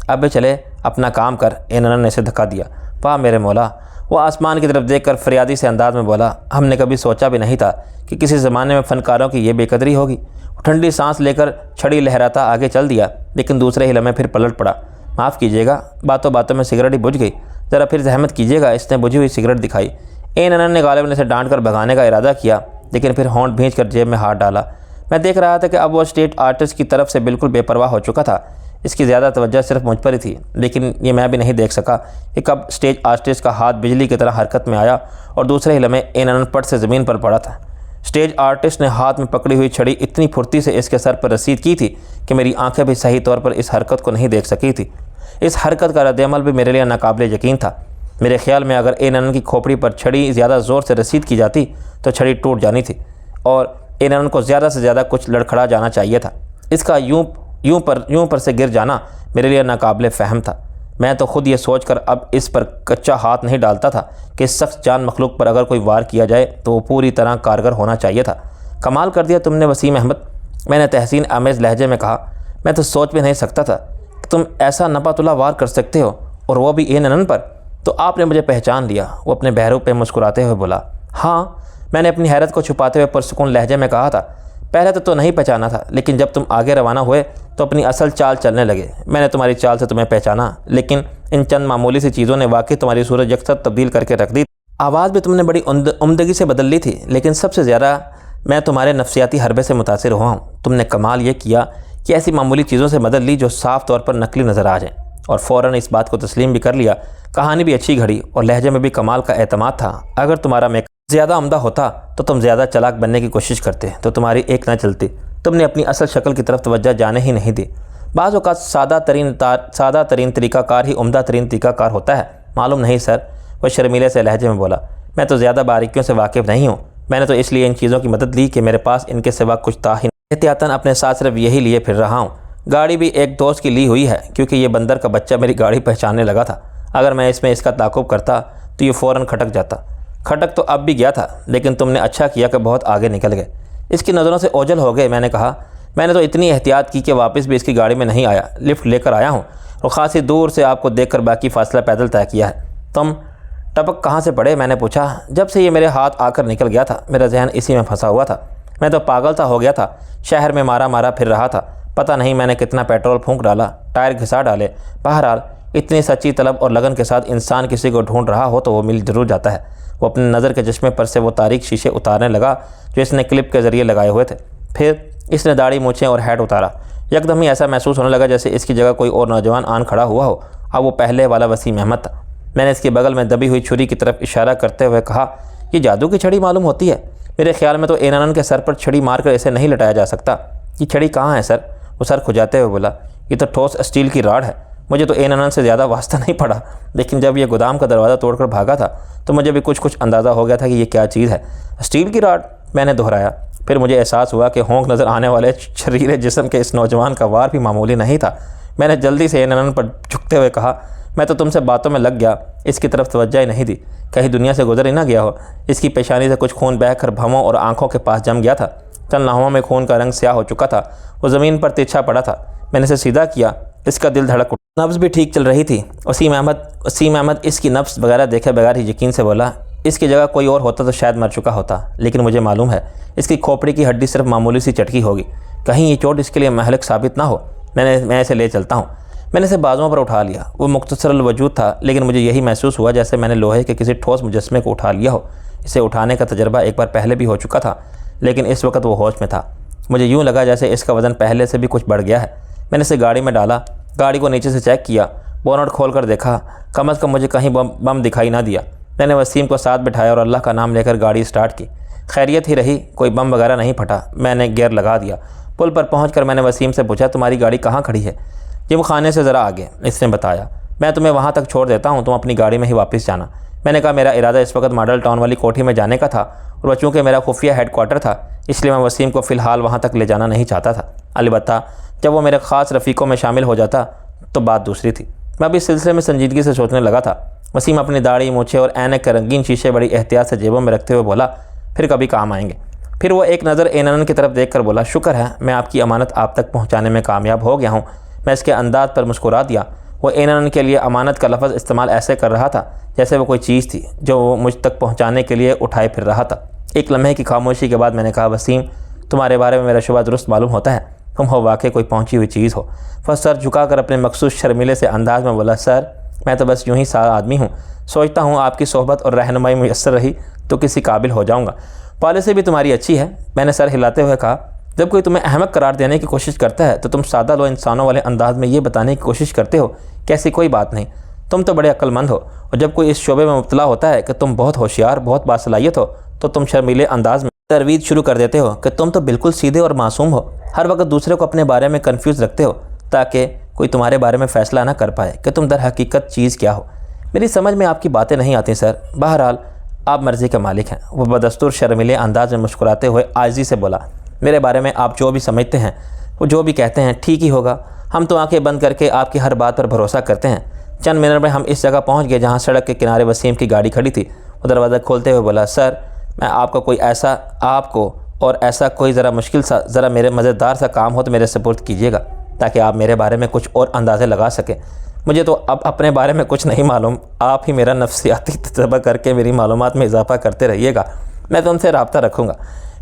اب چلے اپنا کام کر، انہوں نے اسے دھکا دیا۔ واہ میرے مولا، وہ آسمان کی طرف دیکھ کر فریادی سے انداز میں بولا، ہم نے کبھی سوچا بھی نہیں تھا کہ کسی زمانے میں فنکاروں کی یہ بے قدری ہوگی۔ وہ ٹھنڈی سانس لے کر چھڑی لہراتا آگے چل دیا، لیکن دوسرے ہی لمحے پھر پلٹ پڑا۔ معاف کیجیے گا، باتوں باتوں میں سگریٹ ہی بجھ گئی، ذرا پھر زحمت کیجیے گا۔ اس نے بجھی ہوئی سگریٹ دکھائی۔ انہوں نے غالباً اسے ڈانٹ کر بھگانے کا ارادہ کیا، لیکن پھر ہونٹ بھینچ کر جیب میں ہاتھ ڈالا۔ میں دیکھ رہا تھا کہ اب وہ اسٹریٹ آرٹسٹ کی طرف سے بالکل بے پرواہ ہو چکا تھا۔ اس کی زیادہ توجہ صرف مجھ پر ہی تھی، لیکن یہ میں بھی نہیں دیکھ سکا کہ کب اسٹیج آرٹسٹ کا ہاتھ بجلی کی طرح حرکت میں آیا اور دوسرے ہی لمحے اینن پٹ سے زمین پر پڑا تھا۔ اسٹیج آرٹسٹ نے ہاتھ میں پکڑی ہوئی چھڑی اتنی پھرتی سے اس کے سر پر رسید کی تھی کہ میری آنکھیں بھی صحیح طور پر اس حرکت کو نہیں دیکھ سکی تھی۔ اس حرکت کا رد عمل بھی میرے لیے ناقابل یقین تھا۔ میرے خیال میں اگر اینن کی کھوپڑی پر چھڑی زیادہ زور سے رسید کی جاتی تو چھڑی ٹوٹ جانی تھی اور اینن کو زیادہ سے زیادہ کچھ لڑکھڑا جانا چاہیے تھا۔ اس کا یوں پر سے گر جانا میرے لیے ناقابل فہم تھا۔ میں تو خود یہ سوچ کر اب اس پر کچا ہاتھ نہیں ڈالتا تھا کہ اس سخت جان مخلوق پر اگر کوئی وار کیا جائے تو وہ پوری طرح کارگر ہونا چاہیے تھا۔ کمال کر دیا تم نے وسیم احمد، میں نے تحسین آمیز لہجے میں کہا۔ میں تو سوچ بھی نہیں سکتا تھا کہ تم ایسا نپاتلا وار کر سکتے ہو، اور وہ بھی اینن پر۔ تو آپ نے مجھے پہچان لیا؟ وہ اپنے بہرو پہ مسکراتے ہوئے بولا۔ ہاں، میں نے اپنی حیرت کو چھپاتے ہوئے پرسکون لہجے میں کہا تھا۔ پہلے تو نہیں پہچانا تھا، لیکن جب تم آگے روانہ ہوئے تو اپنی اصل چال چلنے لگے۔ میں نے تمہاری چال سے تمہیں پہچانا، لیکن ان چند معمولی سی چیزوں نے واقعی تمہاری صورت یکسر تبدیل کر کے رکھ دی۔ آواز بھی تم نے بڑی عمدگی سے بدل لی تھی، لیکن سب سے زیادہ میں تمہارے نفسیاتی حربے سے متاثر ہوا ہوں۔ تم نے کمال یہ کیا کہ ایسی معمولی چیزوں سے بدل لی جو صاف طور پر نقلی نظر آ جائیں، اور فوراً اس بات کو تسلیم بھی کر لیا۔ کہانی بھی اچھی گھڑی اور لہجے میں بھی کمال کا اعتماد تھا۔ اگر تمہارا میک زیادہ عمدہ ہوتا تو تم زیادہ چالاک بننے کی کوشش کرتے تو تمہاری ایک نہ چلتی۔ تم نے اپنی اصل شکل کی طرف توجہ جانے ہی نہیں دی۔ بعض اوقات سادہ ترین طریقہ کار ہی عمدہ ترین طریقہ کار ہوتا ہے۔ معلوم نہیں سر، وہ شرمیلے سے لہجے میں بولا۔ میں تو زیادہ باریکیوں سے واقف نہیں ہوں۔ میں نے تو اس لیے ان چیزوں کی مدد لی کہ میرے پاس ان کے سوا کچھ تھا ہی نہیں۔ احتیاطاً اپنے ساتھ صرف یہی لیے پھر رہا ہوں۔ گاڑی بھی ایک دوست کی لی ہوئی ہے، کیونکہ یہ بندر کا بچہ میری گاڑی پہچاننے لگا تھا۔ اگر میں اس کا تعاقب کرتا تو یہ فوراً کھٹک جاتا۔ کھٹک تو اب بھی گیا تھا، لیکن تم نے اچھا کیا کہ بہت آگے نکل گئے۔ اس کی نظروں سے اوجھل ہو گئے۔ میں نے کہا، میں نے تو اتنی احتیاط کی کہ واپس بھی اس کی گاڑی میں نہیں آیا، لفٹ لے کر آیا ہوں اور خاصی دور سے آپ کو دیکھ کر باقی فاصلہ پیدل طے کیا ہے۔ تم ٹپک کہاں سے پڑے؟ میں نے پوچھا۔ جب سے یہ میرے ہاتھ آ کر نکل گیا تھا میرا ذہن اسی میں پھنسا ہوا تھا۔ میں تو پاگل سا ہو گیا تھا، شہر میں مارا پھر رہا تھا۔ پتہ نہیں میں نے کتنا پیٹرول پھونک ڈالا، ٹائر گھسا ڈالے۔ بہرحال اتنی سچی طلب اور لگن کے ساتھ انسان کسی کو ڈھونڈ رہا ہو تو وہ مل ضرور جاتا ہے۔ وہ اپنے نظر کے چشمے پر سے وہ تاریک شیشے اتارنے لگا جو اس نے کلپ کے ذریعے لگائے ہوئے تھے۔ پھر اس نے داڑھی مونچھیں اور ہیٹ اتارا۔ یکدم ہی ایسا محسوس ہونے لگا جیسے اس کی جگہ کوئی اور نوجوان آن کھڑا ہوا ہو۔ اب وہ پہلے والا وسیم احمد تھا۔ میں نے اس کے بغل میں دبی ہوئی چھری کی طرف اشارہ کرتے ہوئے کہا، یہ جادو کی چھڑی معلوم ہوتی ہے؟ میرے خیال میں تو اینن کے سر پر چھڑی مار کر اسے نہیں لٹایا جا سکتا۔ یہ چھڑی کہاں ہے سر؟ وہ سر کھجاتے ہوئے بولا۔ یہ تو ٹھوس اسٹیل کی راڈ ہے۔ مجھے تو اینن سے زیادہ واسطہ نہیں پڑا، لیکن جب یہ گودام کا دروازہ توڑ کر بھاگا تھا تو مجھے بھی کچھ اندازہ ہو گیا تھا کہ یہ کیا چیز ہے۔ اسٹیل کی راڈ؟ میں نے دہرایا۔ پھر مجھے احساس ہوا کہ ہونک نظر آنے والے شریر جسم کے اس نوجوان کا وار بھی معمولی نہیں تھا۔ میں نے جلدی سے اینن پر جھکتے ہوئے کہا، میں تو تم سے باتوں میں لگ گیا، اس کی طرف توجہ ہی نہیں دی، کہیں دنیا سے گزر ہی نہ گیا ہو۔ اس کی پیشانی سے کچھ خون بہہ کر بھووں اور آنکھوں کے پاس جم گیا تھا۔ چند لمحوں میں خون کا رنگ سیاہ ہو چکا تھا۔ وہ زمین پر ترچھا پڑا تھا۔ میں نے اسے سیدھا کیا۔ اس کا دل دھڑک اٹھا، نبض بھی ٹھیک چل رہی تھی۔ وسیم احمد اس کی نبض وغیرہ دیکھے بغیر ہی یقین سے بولا، اس کی جگہ کوئی اور ہوتا تو شاید مر چکا ہوتا، لیکن مجھے معلوم ہے اس کی کھوپڑی کی ہڈی صرف معمولی سی چٹکی ہوگی۔ کہیں یہ چوٹ اس کے لیے مہلک ثابت نہ ہو۔ میں اسے لے چلتا ہوں۔ میں نے اسے بازوؤں پر اٹھا لیا۔ وہ مختصر الوجود تھا، لیکن مجھے یہی محسوس ہوا جیسے میں نے لوہے کے کسی ٹھوس مجسمے کو اٹھا لیا ہو۔ اسے اٹھانے کا تجربہ ایک بار پہلے بھی ہو چکا تھا، لیکن اس وقت وہ ہوش میں تھا۔ مجھے یوں لگا جیسے اس کا وزن پہلے سے بھی کچھ بڑھ گیا ہے۔ میں نے اسے گاڑی میں ڈالا، گاڑی کو نیچے سے چیک کیا، بونٹ کھول کر دیکھا۔ کم از کم مجھے کہیں بم دکھائی نہ دیا۔ میں نے وسیم کو ساتھ بٹھایا اور اللہ کا نام لے کر گاڑی سٹارٹ کی۔ خیریت ہی رہی، کوئی بم وغیرہ نہیں پھٹا۔ میں نے گیئر لگا دیا۔ پل پر پہنچ کر میں نے وسیم سے پوچھا، تمہاری گاڑی کہاں کھڑی ہے؟ جم خانے سے ذرا آگے، اس نے بتایا۔ میں تمہیں وہاں تک چھوڑ دیتا ہوں، تم اپنی گاڑی میں ہی واپس جانا۔ میں نے کہا میرا ارادہ اس وقت ماڈل ٹاؤن والی کوٹھی میں جانے کا تھا، اور وہ چونکہ میرا خفیہ ہیڈ کوارٹر تھا اس لیے میں وسیم کو فی الحال وہاں تک لے جانا نہیں چاہتا تھا۔ البتہ جب وہ میرے خاص رفیقوں میں شامل ہو جاتا تو بات دوسری تھی۔ میں اب اس سلسلے میں سنجیدگی سے سوچنے لگا تھا۔ وسیم اپنی داڑھی، مونچھیں اور عینک کے رنگین شیشے بڑی احتیاط سے جیبوں میں رکھتے ہوئے بولا، پھر کبھی کام آئیں گے۔ پھر وہ ایک نظر اینن کی طرف دیکھ کر بولا، شکر ہے میں آپ کی امانت آپ تک پہنچانے میں کامیاب ہو گیا ہوں۔ میں اس کے انداز پر مسکرا دیا۔ وہ اینن کے لیے امانت کا لفظ استعمال ایسے کر رہا تھا جیسے وہ کوئی چیز تھی جو وہ مجھ تک پہنچانے کے لیے اٹھائے پھر رہا تھا۔ ایک لمحے کی خاموشی کے بعد میں نے کہا، وسیم تمہارے بارے میں میرا شبہ درست معلوم ہوتا ہے، تم ہو واقعی کوئی پہنچی ہوئی چیز ہو۔ وہ سر جھکا کر اپنے مخصوص شرمیلے سے انداز میں بولا، سر میں تو بس یوں ہی سادہ آدمی ہوں، سوچتا ہوں آپ کی صحبت اور رہنمائی میسر رہی تو کسی قابل ہو جاؤں گا۔ پالیسی بھی تمہاری اچھی ہے، میں نے سر ہلاتے ہوئے کہا۔ جب کوئی تمہیں احمق قرار دینے کی کوشش کرتا ہے تو تم سادہ لو انسانوں والے انداز میں یہ بتانے کی کوشش کرتے ہو کہ ایسی کوئی بات نہیں، تم تو بڑے عقل مند ہو، اور جب کوئی اس شعبے میں مبتلا ہوتا ہے کہ تم بہت ہوشیار، بہت باصلاحیت ہو، تو تم شرمیلے انداز میں ترویج شروع کر دیتے ہو کہ تم تو بالکل سیدھے اور معصوم ہو، ہر وقت دوسرے کو اپنے بارے میں کنفیوز رکھتے ہو تاکہ کوئی تمہارے بارے میں فیصلہ نہ کر پائے کہ تم در حقیقت چیز کیا ہو۔ میری سمجھ میں آپ کی باتیں نہیں آتی سر، بہرحال آپ مرضی کے مالک ہیں۔ وہ بدستور شرمیلے انداز میں مسکراتے ہوئے عاجزی سے بولا، میرے بارے میں آپ جو بھی سمجھتے ہیں، وہ جو بھی کہتے ہیں ٹھیک ہی ہوگا، ہم تو آنکھیں بند کر کے آپ کی ہر بات پر بھروسہ کرتے ہیں۔ چند منٹ میں ہم اس جگہ پہنچ گئے جہاں سڑک کے کنارے وسیم کی گاڑی کھڑی تھی۔ وہ دروازہ کھولتے ہوئے بولا، سر میں آپ کو ایسا کوئی ذرا مشکل سا، ذرا میرے مزیدار سا کام ہو تو میرے سپرد کیجیے گا تاکہ آپ میرے بارے میں کچھ اور اندازے لگا سکیں۔ مجھے تو اب اپنے بارے میں کچھ نہیں معلوم، آپ ہی میرا نفسیاتی تجربہ کر کے میری معلومات میں اضافہ کرتے رہیے گا، میں تو ان سے رابطہ رکھوں گا۔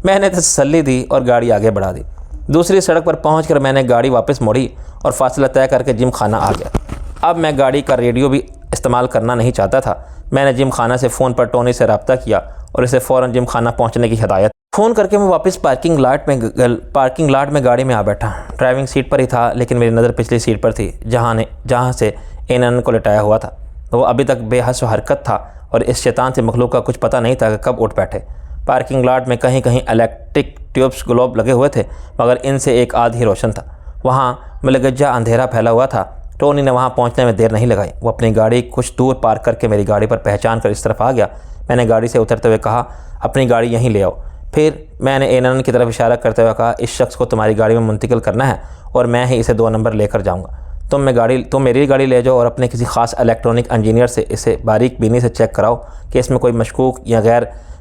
میں نے تسلی دی اور گاڑی آگے بڑھا دی۔ دوسری سڑک پر پہنچ کر میں نے گاڑی واپس موڑی اور فاصلہ طے کر کے جم خانہ آ گیا۔ اب میں گاڑی کا ریڈیو بھی استعمال کرنا نہیں چاہتا تھا۔ میں نے جم خانہ سے فون پر ٹونی سے رابطہ کیا اور اسے فوراً جم خانہ پہنچنے کی ہدایت فون کر کے میں واپس پارکنگ لاٹ میں گاڑی میں آ بیٹھا۔ ڈرائیونگ سیٹ پر ہی تھا لیکن میری نظر پچھلی سیٹ پر تھی جہاں سے اینن کو لٹایا ہوا تھا۔ وہ ابھی تک بے حس و حرکت تھا اور اس شیطان سے مخلوق کا کچھ پتہ نہیں تھا کہ کب اٹھ بیٹھے۔ پارکنگ لاٹ میں کہیں کہیں الیکٹرک ٹیوبس گلوب لگے ہوئے تھے مگر ان سے ایک آدھ ہی روشن تھا۔ وہاں ملگجہ اندھیرا پھیلا ہوا تھا۔ ٹونی نے وہاں پہنچنے میں دیر نہیں لگائی۔ وہ اپنی گاڑی کچھ دور پارک کر کے میری گاڑی پر پہچان کر اس طرف آ گیا۔ میں نے گاڑی سے اترتے ہوئے کہا، اپنی گاڑی یہیں لے آؤ۔ پھر میں نے اینن کی طرف اشارہ کرتے ہوئے کہا، اس شخص کو تمہاری گاڑی میں منتقل کرنا ہے اور میں ہی اسے 2 نمبر لے کر جاؤں گا۔ تم میری گاڑی لے جاؤ اور اپنے کسی خاص الیکٹرانک انجینئر سے اسے باریک بینی سے چیک کراؤ کہ اس میں کوئی مشکوک یا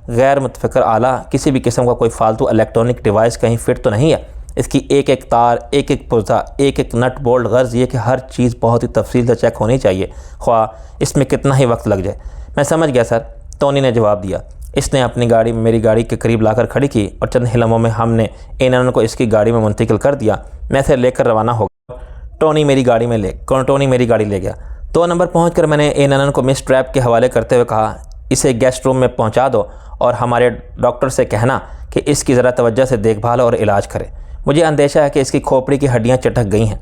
غیر متفقر آلہ، کسی بھی قسم کا کوئی فالتو الیکٹرانک ڈیوائس کہیں فٹ تو نہیں ہے۔ اس کی ایک ایک تار، ایک ایک پرزہ، ایک ایک نٹ بولٹ، غرض یہ کہ ہر چیز بہت ہی تفصیل سے چیک ہونی چاہیے، خواہ اس میں کتنا ہی وقت لگ جائے۔ میں سمجھ گیا سر، ٹونی نے جواب دیا۔ اس نے اپنی گاڑی میری گاڑی کے قریب لا کر کھڑی کی اور چند ہی لمحوں میں ہم نے اینن کو اس کی گاڑی میں منتقل کر دیا۔ میں اسے لے کر روانہ ہو گیا۔ ٹونی میری گاڑی لے گیا۔ 2 نمبر پہنچ کر میں نے اینن کو مس ٹریپ کے حوالے کرتے ہوئے کہا، اسے گیسٹ روم میں پہنچا دو اور ہمارے ڈاکٹر سے کہنا کہ اس کی ذرا توجہ سے دیکھ بھال اور علاج کرے۔ مجھے اندیشہ ہے کہ اس کی کھوپڑی کی ہڈیاں چٹک گئی ہیں۔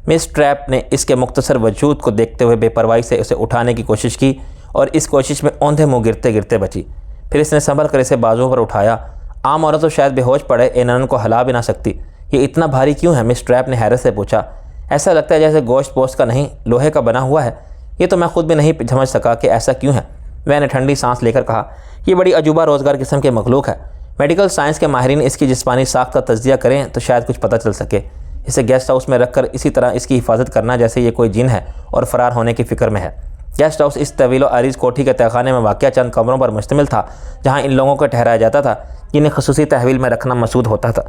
مس ٹریپ نے اس کے مختصر وجود کو دیکھتے ہوئے بے پرواہی سے اسے اٹھانے کی کوشش کی اور اس کوشش میں اوندھے منہ گرتے بچی۔ پھر اس نے سنبھل کر اسے بازوؤں پر اٹھایا۔ عام عورت تو شاید بے ہوش پڑے اینن کو ہلا بھی نہ سکتی۔ یہ اتنا بھاری کیوں ہے؟ مس ٹریپ نے حیرت سے پوچھا۔ ایسا لگتا ہے جیسے گوشت پوست کا نہیں، لوہے کا بنا ہوا ہے۔ یہ تو میں خود بھی نہیں سمجھ سکا کہ ایسا کیوں ہے۔ میں نے ٹھنڈی سانس لے کر کہا، یہ بڑی عجوبہ روزگار قسم کے مخلوق ہے۔ میڈیکل سائنس کے ماہرین اس کی جسمانی ساخت کا تجزیہ کریں تو شاید کچھ پتہ چل سکے۔ اسے گیسٹ ہاؤس میں رکھ کر اسی طرح اس کی حفاظت کرنا جیسے یہ کوئی جن ہے اور فرار ہونے کی فکر میں ہے۔ گیسٹ ہاؤس اس طویل و عریض کوٹھی کے تہخانے میں واقع چند کمروں پر مشتمل تھا جہاں ان لوگوں کو ٹھہرایا جاتا تھا جنہیں خصوصی تحویل میں رکھنا مسعود ہوتا تھا۔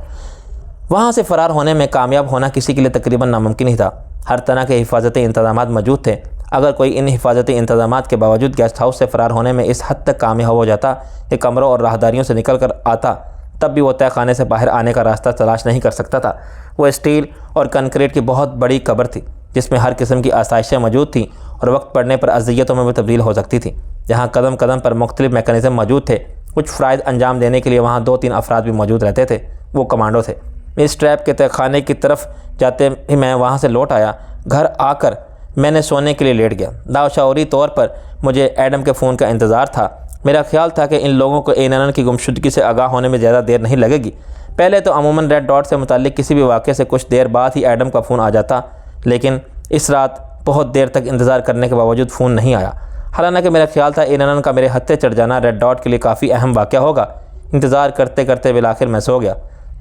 وہاں سے فرار ہونے میں کامیاب ہونا کسی کے لیے تقریباً ناممکن ہی تھا۔ ہر طرح کے حفاظتی انتظامات موجود تھے۔ اگر کوئی ان حفاظتی انتظامات کے باوجود گیسٹ ہاؤس سے فرار ہونے میں اس حد تک کامیاب ہو جاتا کہ کمروں اور راہداریوں سے نکل کر آتا، تب بھی وہ طے خانے سے باہر آنے کا راستہ تلاش نہیں کر سکتا تھا۔ وہ اسٹیل اور کنکریٹ کی بہت بڑی قبر تھی جس میں ہر قسم کی آسائشیں موجود تھیں اور وقت پڑنے پر اذیتوں میں بھی تبدیل ہو سکتی تھیں۔ جہاں قدم قدم پر مختلف میکانزم موجود تھے، کچھ فرائض انجام دینے کے لیے وہاں 2-3 افراد بھی موجود رہتے تھے۔ وہ کمانڈو تھے۔ اس ٹریپ کے تہ خانے کی طرف جاتے ہی میں وہاں سے لوٹ آیا۔ گھر آ کر میں نے سونے کے لیے لیٹ گیا۔ لاشعوری طور پر مجھے ایڈم کے فون کا انتظار تھا۔ میرا خیال تھا کہ ان لوگوں کو اینن کی گمشدگی سے آگاہ ہونے میں زیادہ دیر نہیں لگے گی۔ پہلے تو عموماً ریڈ ڈاٹ سے متعلق کسی بھی واقعے سے کچھ دیر بعد ہی ایڈم کا فون آ جاتا، لیکن اس رات بہت دیر تک انتظار کرنے کے باوجود فون نہیں آیا۔ حالانکہ میرا خیال تھا اینن کا میرے ہتھے چڑھ جانا ریڈ ڈاٹ کے لیے کافی اہم واقعہ ہوگا۔ انتظار کرتے کرتے بالآخر میں سو گیا۔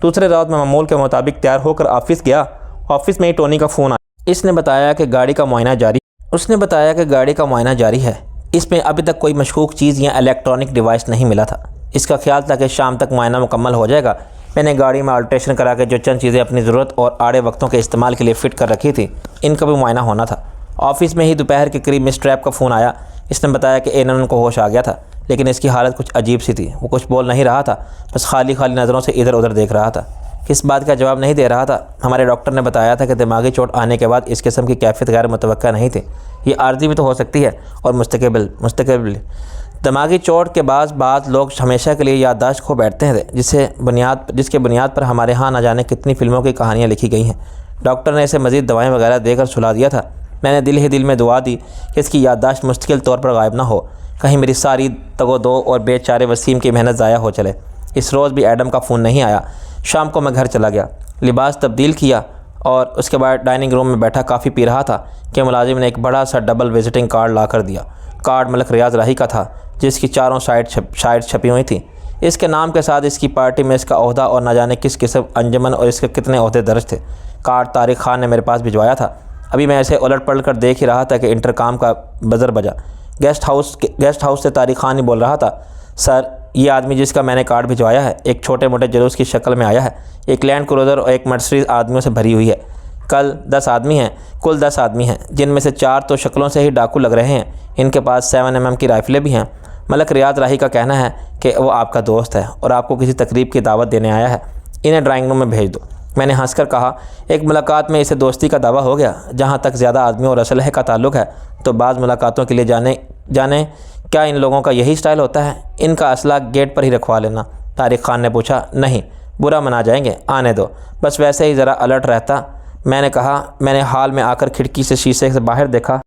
دوسرے رات میں معمول کے مطابق تیار ہو کر آفس گیا۔ آفس میں ہی ٹونی کا فون آیا۔ اس نے بتایا کہ گاڑی کا معائنہ جاری ہے۔ اس میں ابھی تک کوئی مشکوک چیز یا الیکٹرانک ڈیوائس نہیں ملا تھا۔ اس کا خیال تھا کہ شام تک معائنہ مکمل ہو جائے گا۔ میں نے گاڑی میں آلٹریشن کرا کے جو چند چیزیں اپنی ضرورت اور آڑے وقتوں کے استعمال کے لیے فٹ کر رکھی تھی، ان کا بھی معائنہ ہونا تھا۔ آفس میں ہی دوپہر کے قریب مس ٹریپ کا فون آیا۔ اس نے بتایا کہ اینن کو ہوش آ گیا تھا، لیکن اس کی حالت کچھ عجیب سی تھی۔ وہ کچھ بول نہیں رہا تھا، بس خالی نظروں سے ادھر ادھر دیکھ رہا تھا۔ کس بات کا جواب نہیں دے رہا تھا۔ ہمارے ڈاکٹر نے بتایا تھا کہ دماغی چوٹ آنے کے بعد اس قسم کی کیفیت غیر متوقع نہیں تھی۔ یہ عارضی بھی تو ہو سکتی ہے اور مستقبل دماغی چوٹ کے بعض لوگ ہمیشہ کے لیے یادداشت کھو بیٹھتے ہیں جس کے بنیاد پر ہمارے ہاں نہ جانے کتنی فلموں کی کہانیاں لکھی گئی ہیں۔ ڈاکٹر نے اسے مزید دوائیں وغیرہ دے کر سلا دیا تھا۔ میں نے دل ہی دل میں دعا دی کہ اس کی یادداشت مستقل طور پر غائب نہ ہو، کہیں میری ساری تگ و دو اور بے چارے وسیم کی محنت ضائع ہو چلے۔ اس روز بھی ایڈم کا فون نہیں آیا۔ شام کو میں گھر چلا گیا، لباس تبدیل کیا اور اس کے بعد ڈائننگ روم میں بیٹھا کافی پی رہا تھا کہ ملازم نے ایک بڑا سا ڈبل وزٹنگ کارڈ لا کر دیا۔ کارڈ ملک ریاض راہی کا تھا، جس کی چاروں سائڈ چھپی ہوئی تھیں۔ اس کے نام کے ساتھ اس کی پارٹی میں اس کا عہدہ اور نہ جانے کس قسم انجمن اور اس کے کتنے عہدے درج تھے۔ کارڈ طارق خان نے میرے پاس بھجوایا تھا۔ ابھی میں اسے الٹ پلٹ کر دیکھ ہی رہا تھا کہ انٹرکام کا بزر بجا۔ گیسٹ ہاؤس سے طارق خان ہی بول رہا تھا، سر یہ آدمی جس کا میں نے کارڈ بھجوایا ہے ایک چھوٹے موٹے جلوس کی شکل میں آیا ہے۔ ایک لینڈ کروزر اور ایک مرسڈیز آدمیوں سے بھری ہوئی ہے۔ کل 10 آدمی ہیں، جن میں سے 4 تو شکلوں سے ہی ڈاکو لگ رہے ہیں۔ ان کے پاس 7mm کی رائفلیں بھی ہیں۔ ملک ریاض راہی کا کہنا ہے کہ وہ آپ کا دوست ہے اور آپ کو کسی تقریب کی دعوت دینے آیا ہے۔ انہیں ڈرائنگ روم میں بھیج دو۔ میں نے ہنس کر کہا، ایک ملاقات میں اسے دوستی کا دعویٰ ہو گیا۔ جہاں تک زیادہ آدمیوں اور اسلحے کا تعلق ہے تو بعض ملاقاتوں کے لیے جانے کیا ان لوگوں کا یہی سٹائل ہوتا ہے؟ ان کا اسلحہ گیٹ پر ہی رکھوا لینا۔ طارق خان نے پوچھا، نہیں، برا منا جائیں گے، آنے دو، بس ویسے ہی ذرا الرٹ رہتا۔ میں نے کہا، میں نے ہال میں آ کر کھڑکی سے شیشے سے باہر دیکھا